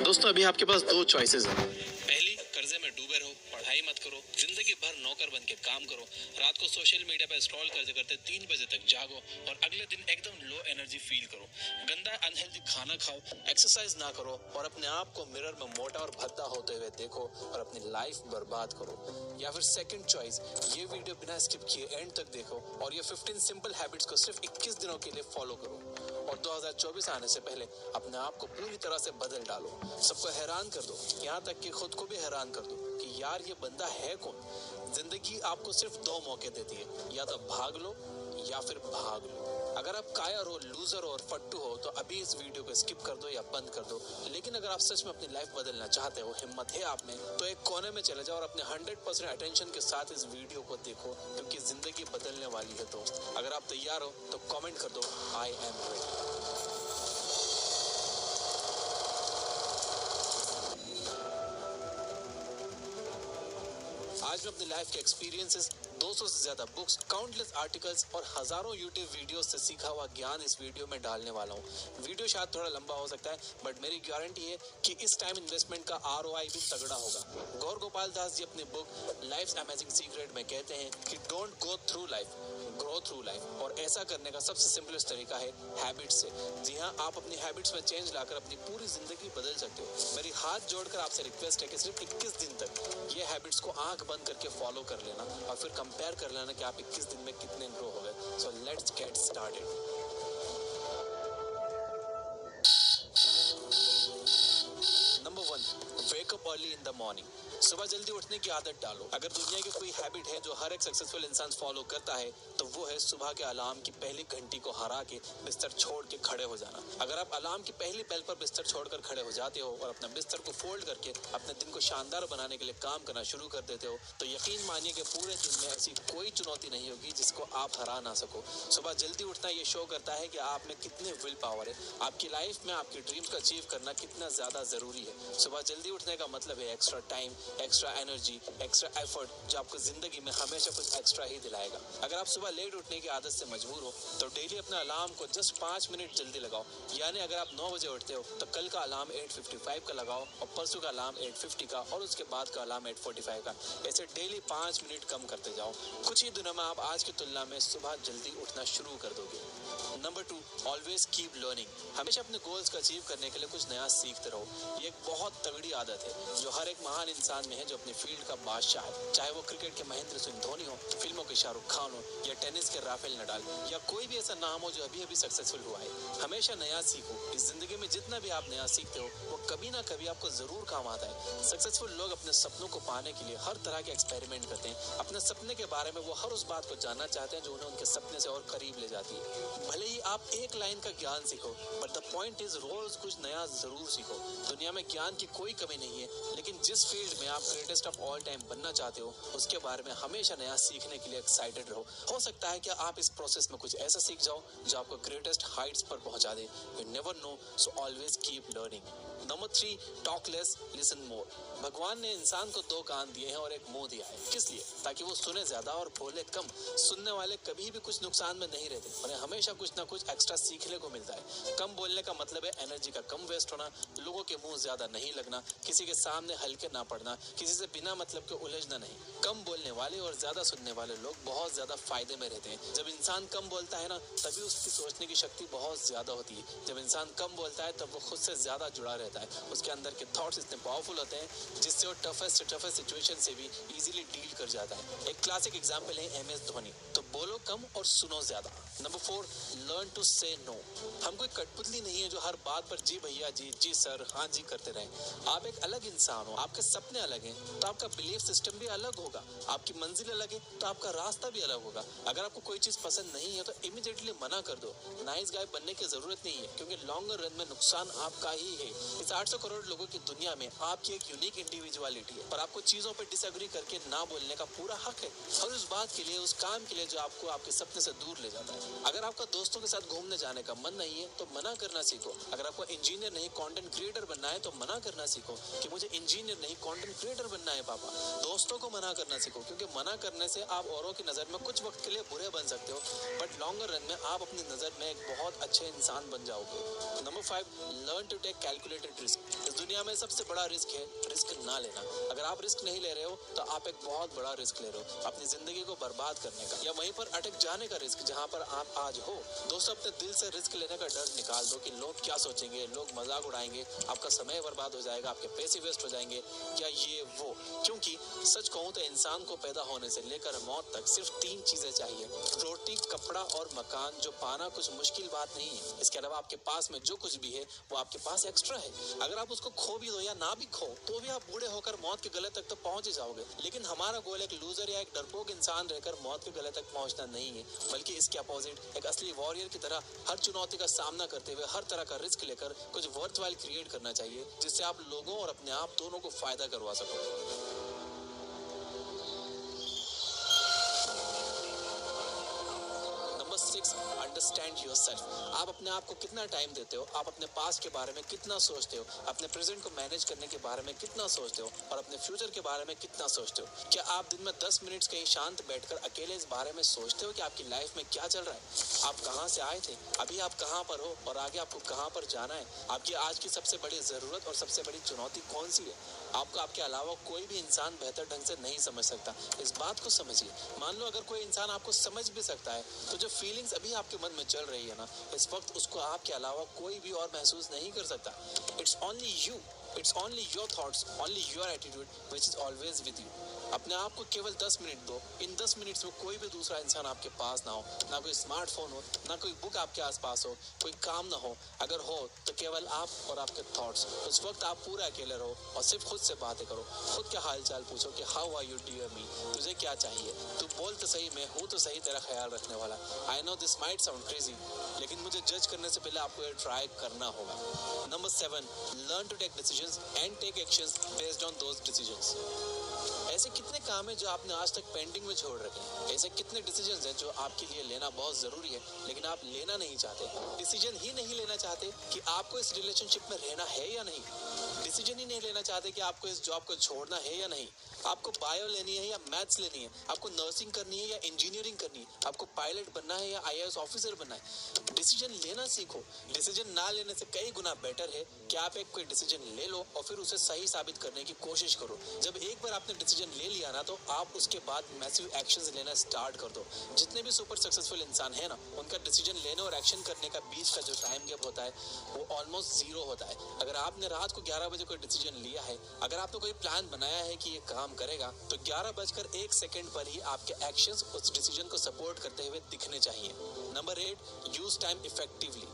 दोस्तों अभी आपके पास दो चॉइसेस हैं। पहली, कर्जे में डूबे रहो, पढ़ाई मत करो, जिंदगी भर नौकर बन के काम करो, रात को सोशल मीडिया पर स्क्रॉल करते करते 3 बजे तक जागो और अगले दिन एकदम लो एनर्जी फील करो, गंदा अनहेल्दी खाना खाओ, एक्सरसाइज ना करो और अपने आप को मिरर में मोटा और भद्दा होते हुए देखो और अपनी लाइफ बर्बाद करो। या फिर सेकंड चॉइस, ये वीडियो बिना स्किप किए एंड तक देखो और ये 15 सिंपल हैबिट्स को सिर्फ 21 दिनों के लिए फॉलो करो और 2024 आने से पहले अपने आप को पूरी तरह से बदल डालो, सबको हैरान कर दो, यहाँ तक कि खुद को भी हैरान कर दो कि यार ये बंदा है कौन। जिंदगी आपको सिर्फ 2 मौके देती है, या तो भाग लो या फिर भाग लो। अगर आप कायर हो, लूजर हो और फट्टू हो तो अभी इस वीडियो को स्किप कर दो या बंद कर दो। लेकिन अगर आप सच में अपनी लाइफ बदलना चाहते हो, हिम्मत है आप में, तो एक कोने में चले जाओ और अपने 100% अटेंशन के साथ इस वीडियो को देखो, क्योंकि जिंदगी बदलने वाली है दोस्त। अगर आप तैयार हो तो कमेंट कर दो, आई एम रेडी। आज मैं अपनी लाइफ के एक्सपीरियंसेस, 200 से ज्यादा बुक्स, काउंटलेस आर्टिकल्स और हजारों यूट्यूब वीडियोस से सीखा हुआ ज्ञान इस वीडियो में डालने वाला हूँ। वीडियो शायद थोड़ा लंबा हो सकता है, बट मेरी गारंटी है कि इस टाइम इन्वेस्टमेंट का ROI भी तगड़ा होगा। गौर गोपाल दास जी अपने बुक लाइफ्स अमेजिंग सीक्रेट में कहते हैं कि don't go through life, grow through life. और ऐसा करने का सबसे सिंपलेस्ट तरीका है हैबिट से। जी हाँ, आप अपनी हैबिट्स में चेंज लाकर अपनी पूरी जिंदगी बदल सकते हो। मेरी हाथ जोड़कर आपसे रिक्वेस्ट है कि सिर्फ 21 दिन तक ये हैबिट्स को आंख बंद करके फॉलो कर लेना और फिर कंपेयर कर लेना कि आप 21 दिन में कितने ग्रो हो गए। So let's get started. Number 1, wake up early in the morning. सुबह जल्दी उठने की आदत डालो। अगर दुनिया की कोई हैबिट है जो हर एक सक्सेसफुल इंसान फॉलो करता है तो वो है सुबह के अलार्म की पहली घंटी को हरा के बिस्तर छोड़ के खड़े हो जाना। अगर आप अलार्म की पहली बेल पर बिस्तर छोड़कर खड़े हो जाते हो और अपना बिस्तर को फोल्ड करके अपने दिन को शानदार बनाने के लिए काम करना शुरू कर देते हो तो यकीन मानिए कि पूरे दिन में ऐसी कोई चुनौती नहीं होगी जिसको आप हरा ना सको। सुबह जल्दी उठना ये शो करता है कि आप में कितने विल पावर है, आपकी लाइफ में आपकी ड्रीम्स को अचीव करना कितना ज्यादा जरूरी है। सुबह जल्दी उठने का मतलब है extra time, extra energy, extra effort, जो आपको जिंदगी में हमेशा कुछ एक्स्ट्रा ही दिलाएगा। अगर आप सुबह लेट उठने की आदत से मजबूर हो तो डेली अपने अलार्म को जस्ट 5 मिनट जल्दी लगाओ। यानी अगर आप 9 बजे उठते हो तो कल का अलार्म 8:55 का लगाओ और परसों का अलार्म 8:50 का और उसके बाद का अलार्म 8:45 का। ऐसे डेली 5 मिनट कम करते जाओ। कुछ ही दिनों में आप आज की तुलना में सुबह जल्दी उठना शुरू कर दोगे। Number 2, always keep learning. हमेशा अपने गोल्स को अचीव करने के लिए कुछ नया सीखते रहो। ये एक बहुत तगड़ी आदत है जो हर एक महान इंसान में है जो अपने फील्ड का बादशाह है। चाहे वो क्रिकेट के महेंद्र सिंह धोनी हो, फिल्मों के शाहरुख खान हो या टेनिस के राफेल नडाल या कोई भी ऐसा नाम हो जो अभी अभी सक्सेसफुल हुआ है। हमेशा नया सीखो। इस जिंदगी में जितना भी आप नया सीखते हो वो कभी ना कभी आपको जरूर काम आता है। सक्सेसफुल लोग अपने सपनों को पाने के लिए हर तरह के एक्सपेरिमेंट करते हैं। अपने सपने के बारे में वो हर उस बात को जानना चाहते हैं जो उन्हें उनके सपने से और करीब ले जाती है। भले ही आप एक लाइन का ज्ञान सीखो, but the point is rose कुछ नया जरूर सीखो। दुनिया में ज्ञान की कोई कमी नहीं है, लेकिन जिस फील्ड में आप ग्रेटेस्ट ऑफ ऑल टाइम बनना चाहते हो उसके बारे में हमेशा नया सीखने के लिए एक्साइटेड रहो। हो सकता है कि आप इस प्रोसेस में कुछ ऐसा सीख जाओ जो आपको ग्रेटेस्ट हाइट्स पर पहुंचा दे। You never know, so always keep learning. Number 3, talk less, listen more. भगवान ने इंसान को 2 कान दिए हैं और एक मुंह दिया है। किस लिए? ताकि वो सुने ज्यादा और बोले कम। सुनने वाले कभी भी कुछ नुकसान में नहीं रहते, उन्हें हमेशा कुछ ना कुछ एक्स्ट्रा सीखने को मिलता है। कम बोलने का मतलब है एनर्जी का कम वेस्ट होना, लोगों के मुंह ज्यादा नहीं लगना, किसी के सामने हल्के ना पड़ना, किसी से बिना मतलब के उलझना नहीं। कम बोलने वाले और ज्यादा सुनने वाले लोग बहुत ज्यादा फायदे में रहते हैं। जब इंसान कम बोलता है ना, तभी उसकी सोचने की शक्ति बहुत ज्यादा होती है। जब इंसान कम बोलता है तब वो खुद से ज्यादा जुड़ा रहता है। उसके अंदर के थॉट्स इतने पावरफुल होते हैं जिससे वो टफेस्ट सिचुएशन से भी इजीली डील कर जाता है। एक क्लासिक एग्जांपल है MS धोनी। तो बोलो कम और सुनो ज्यादा। नंबर 4, लर्न टू से नो। हम कोई कठपुतली नहीं है जो हर बात पर जी भैया जी, जी सर, हाँ जी करते रहे। आप एक अलग इंसान हो, आपके सपने अलग हैं तो आपका बिलीफ सिस्टम भी अलग होगा। आपकी मंजिल अलग है तो आपका रास्ता भी अलग होगा। अगर आपको कोई चीज पसंद नहीं है तो इमीडिएटली मना कर दो। नाइस गाय बनने की जरूरत नहीं है, क्योंकि लॉन्गर रन में नुकसान आपका ही है। इस 800 करोड़ लोगों की दुनिया में आपकी एक यूनिक इंडिविजुअलिटी है, पर आपको चीजों पर डिसएग्री करके ना बोलने का पूरा हक है। और उस बात के लिए, उस काम के लिए जो आपको आपके सपने से दूर ले जाता है। अगर आपका दोस्तों के साथ घूमने जाने का मन नहीं है तो मना करना सीखो। अगर आपको इंजीनियर नहीं कंटेंट क्रिएटर बनना है तो मना करना सीखो कि मुझे इंजीनियर नहीं कंटेंट क्रिएटर बनना है पापा। दोस्तों को मना करना सीखो, क्योंकि मना करने से आप औरों की नजर में कुछ वक्त के लिए बुरे बन सकते हो, बट लॉन्गर रन में आप अपनी नजर में एक बहुत अच्छे इंसान बन जाओगे। Number 5, learn to take calculated risk. इस दुनिया में सबसे बड़ा रिस्क है रिस्क ना लेना। अगर आप रिस्क नहीं ले रहे हो तो आप एक बहुत बड़ा रिस्क ले रहे हो, अपनी जिंदगी को बर्बाद करने का या वहीं पर अटक जाने का रिस्क जहां पर आप आज हो। दोस्तों, अपने दिल से रिस्क लेने का डर निकाल दो कि लोग क्या सोचेंगे, लोग मजाक उड़ाएंगे, आपका समय बर्बाद हो जाएगा, आपके पैसे वेस्ट हो जाएंगे या ये वो। क्योंकि सच कहूं तो इंसान को पैदा होने से लेकर मौत तक सिर्फ 3 चीजें चाहिए, रोटी, कपड़ा और मकान, जो पाना कुछ मुश्किल बात नहीं है। इसके अलावा आपके पास में जो कुछ भी है वो आपके पास एक्स्ट्रा है। अगर आप उसको खो भी दो या ना भी खो तो भी आप बूढ़े होकर मौत के गले तक तो पहुंच ही जाओगे। लेकिन हमारा गोल एक लूजर या एक डरपोक इंसान रहकर मौत के गले तक पहुंचना नहीं है, बल्कि इसके अपोजिट एक असली वॉरियर की तरह हर चुनौती का सामना करते हुए हर तरह का रिस्क लेकर कुछ वर्थवाइल क्रिएट करना चाहिए, जिससे आप लोगों और अपने आप दोनों को फायदा करवा सको। Number 6, understand yourself. आप अपने आप को कितना टाइम देते हो, आप अपने पास्ट के बारे में कितना सोचते हो, अपने प्रेजेंट को मैनेज करने के बारे में कितना सोचते हो और अपने फ्यूचर के बारे में कितना सोचते हो। क्या आप दिन में 10 मिनट कहीं शांत बैठकर अकेले इस बारे में सोचते हो कि आपकी लाइफ में क्या चल रहा है, आप कहां से आए थे, अभी आप कहां पर हो और आगे आपको कहां पर जाना है, आपकी आज की सबसे बड़ी जरूरत और सबसे बड़ी चुनौती कौन सी है। आपको आपके अलावा कोई भी इंसान बेहतर ढंग से नहीं समझ सकता, इस बात को समझिए। मान लो अगर कोई इंसान आपको समझ भी सकता है तो जो फीलिंग्स अभी आपके मन में चल रही है ना, इस वक्त उसको आपके अलावा कोई भी और महसूस नहीं कर सकता। It's only you, it's only your thoughts, only your attitude which is always with you. अपने आप को केवल 10 मिनट दो। इन 10 मिनट्स में कोई भी दूसरा इंसान आपके पास ना हो, ना कोई स्मार्टफोन हो, ना कोई बुक आपके आसपास हो, कोई काम ना हो। अगर हो तो केवल आप और आपके थॉट्स। उस वक्त आप पूरे अकेले रहो और सिर्फ खुद से बातें करो, खुद के हाल चाल पूछो कि हाउ आर यू डियर मी, तुझे क्या चाहिए, तू बोल तो सही, मैं हूँ तो सही तेरा ख्याल रखने वाला। I know this might sound crazy, लेकिन मुझे जज करने से पहले आपको ये ट्राई करना होगा। Number 7, learn to take decisions and take actions based on those decisions. ऐसे कितने काम हैं जो आपने आज तक पेंडिंग में छोड़ रखे हैं? ऐसे कितने डिसीजंस हैं जो आपके लिए लेना बहुत जरूरी है लेकिन आप लेना नहीं चाहते? डिसीजन ही नहीं लेना चाहते कि आपको इस रिलेशनशिप में रहना है या नहीं। डिसीजन ही नहीं लेना चाहते कि आपको इस जॉब को छोड़ना है या नहीं। आपको बायो लेनी है या मैथ्स लेनी है, आपको नर्सिंग करनी है या इंजीनियरिंग करनी है, आपको पायलट बनना है या आईएएस ऑफिसर बनना है। डिसीजन लेना सीखो। डिसीजन ना लेने से कई गुना बेटर है कि आप एक कोई डिसीजन ले लो और फिर उसे सही साबित करने की कोशिश करो। जब एक बार आपने डिसीजन ले लिया ना तो आप उसके बाद मैसिव एक्शंस लेना स्टार्ट कर दो। जितने भी सुपर सक्सेसफुल इंसान है ना, उनका डिसीजन लेने और एक्शन करने का बीच का जो टाइम गैप होता है वो ऑलमोस्ट 0 होता है। अगर आपने रात को 11 बजे कोई डिसीजन लिया है, अगर आपने कोई प्लान बनाया है कि ये काम करेगा, तो 11:01 पर ही आपके एक्शंस उस डिसीजन को सपोर्ट करते हुए दिखने चाहिए। Number 8, use time effectively.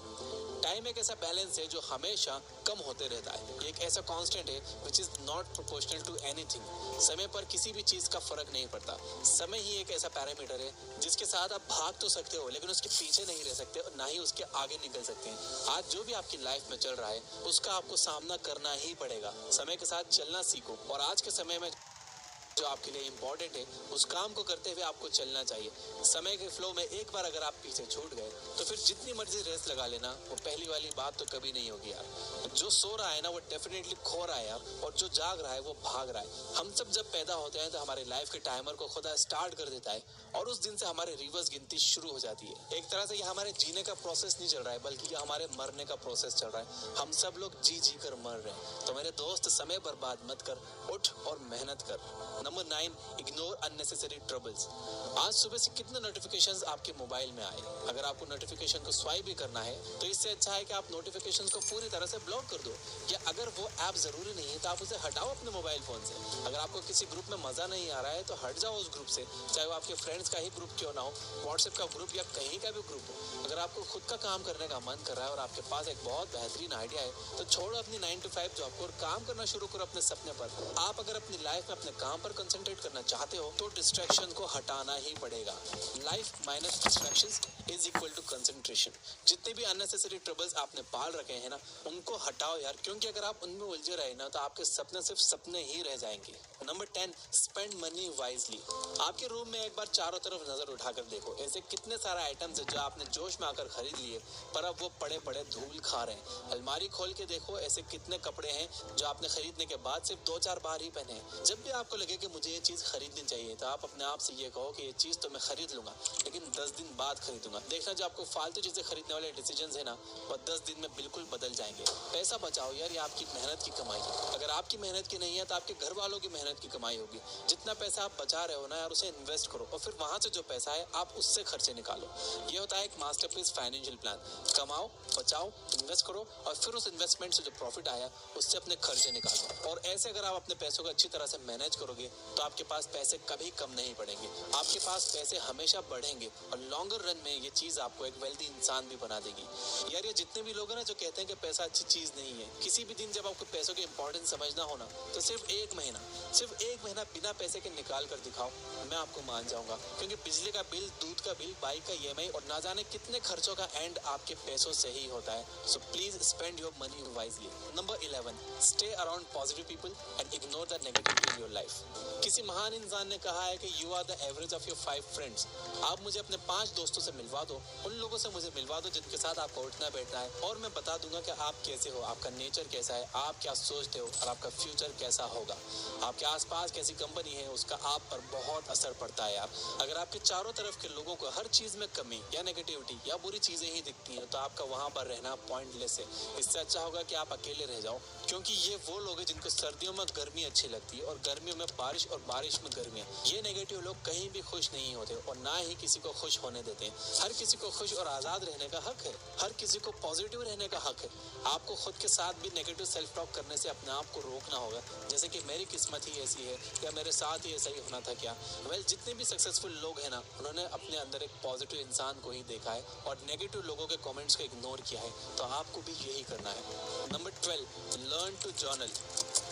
Time एक ऐसा बैलेंस है जो हमेशा कम होते रहता है। एक ऐसा कांस्टेंट है which is not proportional to anything. समय पर किसी भी चीज का फर्क नहीं पड़ता। समय ही एक ऐसा पैरामीटर है जिसके साथ आप भाग तो सकते हो लेकिन उसके पीछे नहीं रह सकते और ना ही उसके आगे निकल सकते हैं। आज जो भी आपकी लाइफ में चल रहा है उसका आपको सामना करना ही पड़ेगा। समय के साथ चलना सीखो और आज के समय में जो आपके लिए इम्पोर्टेंट है उस काम को करते हुए आपको चलना चाहिए। समय के फ्लो में एक बार अगर आप पीछे छूट गए तो फिर जितनी मर्जी रेस लगा लेना, वो पहली वाली बात तो कभी नहीं होगी यार। जो सो रहा है ना वो डेफिनेटली खो रहा है यार, और जो जाग रहा है वो भाग रहा है। हम सब जब पैदा होते हैं तो हमारे लाइफ के टाइमर को खुदा स्टार्ट कर देता है और उस दिन से हमारी रिवर्स गिनती शुरू हो जाती है। एक तरह से ये हमारे जीने का प्रोसेस नहीं चल रहा है बल्कि ये हमारे मरने का प्रोसेस चल रहा है। हम सब लोग जी जी कर मर रहे हैं। तो मेरे दोस्त, समय बर्बाद मत कर, उठ और मेहनत कर। Number 9, ignore unnecessary troubles. आज सुबह से कितने नोटिफिकेशंस आपके मोबाइल में आए? अगर आपको नोटिफिकेशन को स्वाइप भी करना है तो इससे अच्छा है कि आप नोटिफिकेशंस को पूरी तरह से ब्लॉक कर दो, या अगर वो ऐप जरूरी नहीं है तो आप उसे हटाओ अपने मोबाइल फोन से। अगर आपको किसी ग्रुप में मजा नहीं आ रहा है तो हट जाओ उस ग्रुप से, चाहे वो आपके फ्रेंड्स का ही ग्रुप क्यों ना हो, व्हाट्सएप का ग्रुप या कहीं का भी ग्रुप हो। अगर आपको खुद का काम करने का मन कर रहा है और आपके पास एक बहुत बेहतरीन आइडिया है तो छोड़ो अपनी 9 to 5 जॉब को और काम करना शुरू करो अपने सपने पर। आप अगर अपनी लाइफ में अपने काम पर कंसंट्रेट करना चाहते हो तो डिस्ट्रैक्शन को हटाना ही पड़ेगा। Life minus distractions is equal to concentration. जितने भी अननेसेसरी ट्रबल्स आपने पाल रखे हैं ना, उनको हटाओ यार, क्योंकि अगर आप उनमें उलझे रहे ना तो आपके सपने सिर्फ सपने ही रह जाएंगे। Number 10, spend money wisely. आपके रूम में एक बार चारों तरफ नजर उठाकर देखो, ऐसे कितने सारे आइटम्स है जो आपने जोश में आकर खरीद लिए पर अब वो पड़े पड़े धूल खा रहे हैं। अलमारी खोल के देखो, ऐसे कितने कपड़े हैं जो आपने खरीदने के बाद सिर्फ 2-4 बार ही पहने हैं। जब भी आपको लगे कि मुझे ये चीज खरीदनी चाहिए तो आप अपने आप से ये कहो कि ये चीज तो मैं खरीद लूंगा, लेकिन 10 दिन बाद खरीदूंगा। देखना जो आपको फालतू चीजें खरीदने वाले डिसीजन है ना, वो 10 दिन में बिल्कुल बदल जाएंगे। पैसा बचाओ यार, ये आपकी मेहनत की कमाई है। अगर आपकी मेहनत की नहीं है तो आपके घर वालों की मेहनत की कमाई होगी। जितना पैसा आप बचा रहे हो ना यार, उसे इन्वेस्ट करो और फिर वहां से जो पैसा है आप उससे खर्चे निकालो। ये होता है एक मास्टरपीस फाइनेंशियल प्लान। कमाओ, बचाओ, इन्वेस्ट करो और फिर उस इन्वेस्टमेंट से जो प्रॉफिट आया उससे अपने खर्चे निकालो। और ऐसे अगर आप अपने पैसों को अच्छी तरह से मैनेज करोगे तो आपके पास पैसे कभी कम नहीं पड़ेंगे, आपके पास पैसे हमेशा बढ़ेंगे और लॉन्गर रन में ये चीज आपको एक वेल्दी इंसान भी बना देगी। यार ये जितने भी लोग हैं ना जो कहते हैं कि पैसा अच्छी चीज नहीं है, किसी भी दिन जब आपको पैसों की इंपॉर्टेंस समझना हो ना तो सिर्फ एक महीना बिना पैसे के निकाल कर दिखाओ, मैं आपको मान जाऊंगा। क्योंकि बिजली का बिल, दूध का बिल, बाइक का ईएमआई और ना जाने कितने खर्चों का एंड आपके पैसों से ही होता है। So please spend your money wisely. Number 11, stay around positive people and ignore the negativity in your life. किसी महान इंसान ने कहा है कि you are the average of your 5 friends. आप मुझे अपने 5 दोस्तों से मिलवा दो, उन लोगों से मुझे मिलवा दो जिनके साथ आपको उठना बैठना है, और मैं बता दूंगा कि आप कैसे हो, आपका नेचर कैसा है, आप क्या सोचते हो और आपका फ्यूचर कैसा होगा। आपके आसपास कैसी कंपनी है उसका आप पर बहुत असर पड़ता है यार। अगर आपके चारों तरफ के लोगों को हर चीज में कमी या नेगेटिविटी या बुरी चीजें ही दिखती हैं तो आपका वहां पर रहना पॉइंटलेस है। इससे अच्छा होगा कि आप अकेले रह जाओ, क्योंकि ये वो लोग हैं जिनको सर्दियों में गर्मी अच्छी लगती है और गर्मियों में बारिश और बारिश में गर्मियां। ये नेगेटिव लोग कहीं भी खुश नहीं होते और ना ही किसी को खुश होने देते हैं। हर किसी को खुश और आजाद रहने का हक है, हर किसी को पॉजिटिव रहने का हक है। आपको खुद के साथ भी नेगेटिव सेल्फ टॉक करने से अपने आप को रोकना होगा, जैसे कि मेरी किस्मत ही ऐसी है या मेरे साथ ही ऐसा ही होना था क्या। जितने भी सक्सेसफुल लोग हैं ना, उन्होंने अपने अंदर एक पॉजिटिव इंसान को ही देखा है और नेगेटिव लोगों के कमेंट्स को इग्नोर किया है। तो आपको भी यही करना है। Number 12, learn to journal.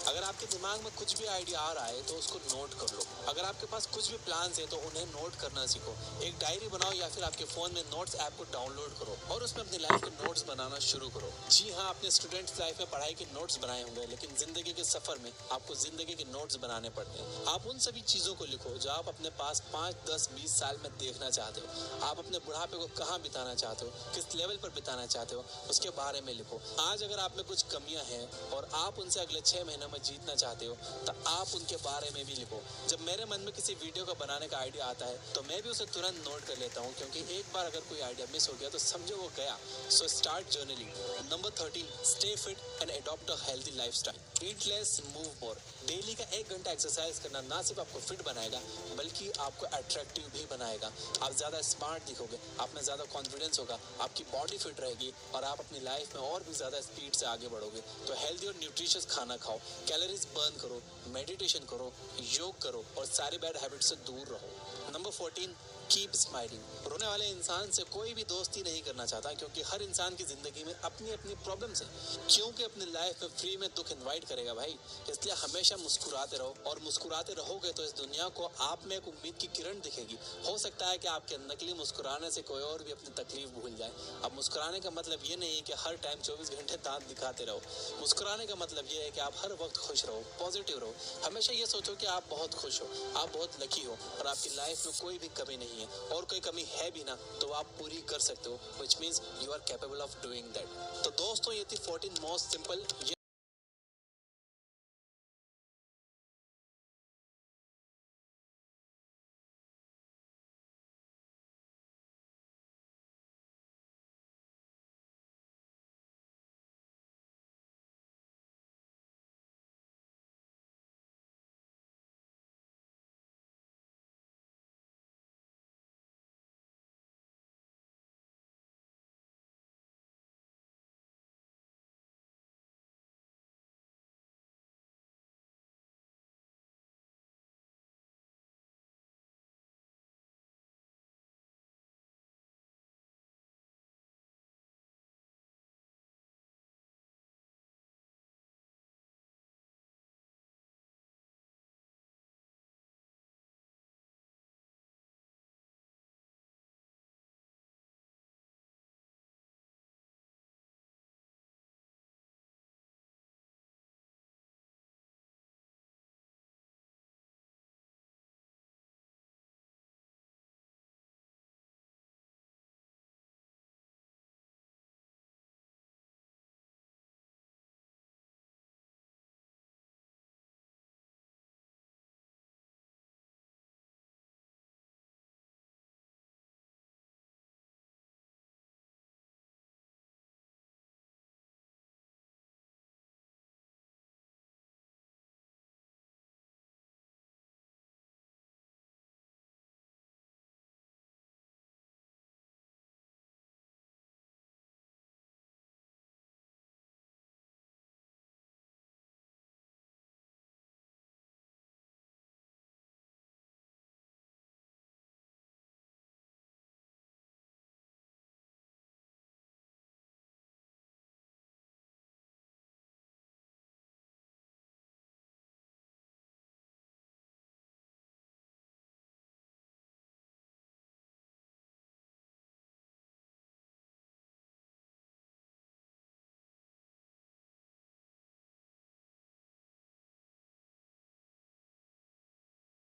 अगर आपके दिमाग में कुछ भी आइडिया आ रहा है तो उसको नोट कर लो। अगर आपके पास कुछ भी प्लान्स है तो उन्हें नोट करना सीखो। एक डायरी बनाओ या फिर आपके फोन में नोट्स ऐप को डाउनलोड करो और उसमें अपनी लाइफ के नोट्स बनाना शुरू करो। जी हाँ, अपने स्टूडेंट्स लाइफ में पढ़ाई के नोट्स बनाए होंगे, लेकिन जिंदगी के सफर में आपको जिंदगी के नोट्स बनाने पड़ते हैं। आप उन सभी चीजों को लिखो जो आप अपने पास 5, 10, 20 साल में देखना चाहते हो। आप अपने बुढ़ापे को कहाँ बिताना चाहते हो, किस लेवल पर बिताना चाहते हो, उसके बारे में लिखो। आज अगर आप में कुछ कमियां हैं और आप उनसे अगले 6 महीनों में जीतना चाहते हो तो आप उनके बारे में भी लिखो। जब मेरे मन में किसी वीडियो को बनाने का आइडिया आता है तो मैं भी उसे तुरंत नोट कर लेता हूँ, क्योंकि एक बार अगर कोई आइडिया मिस हो गया तो समझो वो गया। So start journaling. Number 13, stay fit and adopt a healthy lifestyle. Eat less, move more. Daily का 1 घंटा एक्सरसाइज करना ना सिर्फ आपको फिट बनाएगा बल्कि आपको अट्रैक्टिव भी बनाएगा। आप ज्यादा स्मार्ट दिखोगे, आप में ज्यादा कॉन्फिडेंस होगा, आपकी बॉडी फिट रहेगी और आप अपनी लाइफ में और भी ज्यादा स्पीड से आगे बढ़ोगे। तो हेल्दी और न्यूट्रिशियस खाना खाओ, कैलोरीज बर्न करो, मेडिटेशन करो, योग करो और सारी बैड हैबिट से दूर रहो। Number 14, keep smiling. रोने वाले इंसान से कोई भी दोस्ती नहीं करना चाहता, क्योंकि हर इंसान की जिंदगी में अपनी अपनी प्रॉब्लम्स हैं। क्योंकि अपनी लाइफ में फ्री में दुख इनवाइट करेगा भाई, इसलिए हमेशा मुस्कुराते रहो और मुस्कुराते रहोगे तो इस दुनिया को आप में एक उम्मीद की किरण दिखेगी। हो सकता है कि आपके नकली मुस्कुराने से कोई और भी अपनी तकलीफ भूल जाए। अब मुस्कुराने का मतलब ये नहीं है कि हर टाइम 24 घंटे दांत दिखाते रहो। मुस्कुराने का मतलब ये है कि आप हर वक्त खुश रहो, पॉजिटिव रहो। हमेशा ये सोचो कि आप बहुत खुश हो, आप बहुत लकी हो और आपकी लाइफ में कोई भी कमी नहीं है, और कोई कमी है भी ना तो आप पूरी कर सकते हो, which means you are capable of doing that। तो दोस्तों, ये थी 14 मोस्ट सिंपल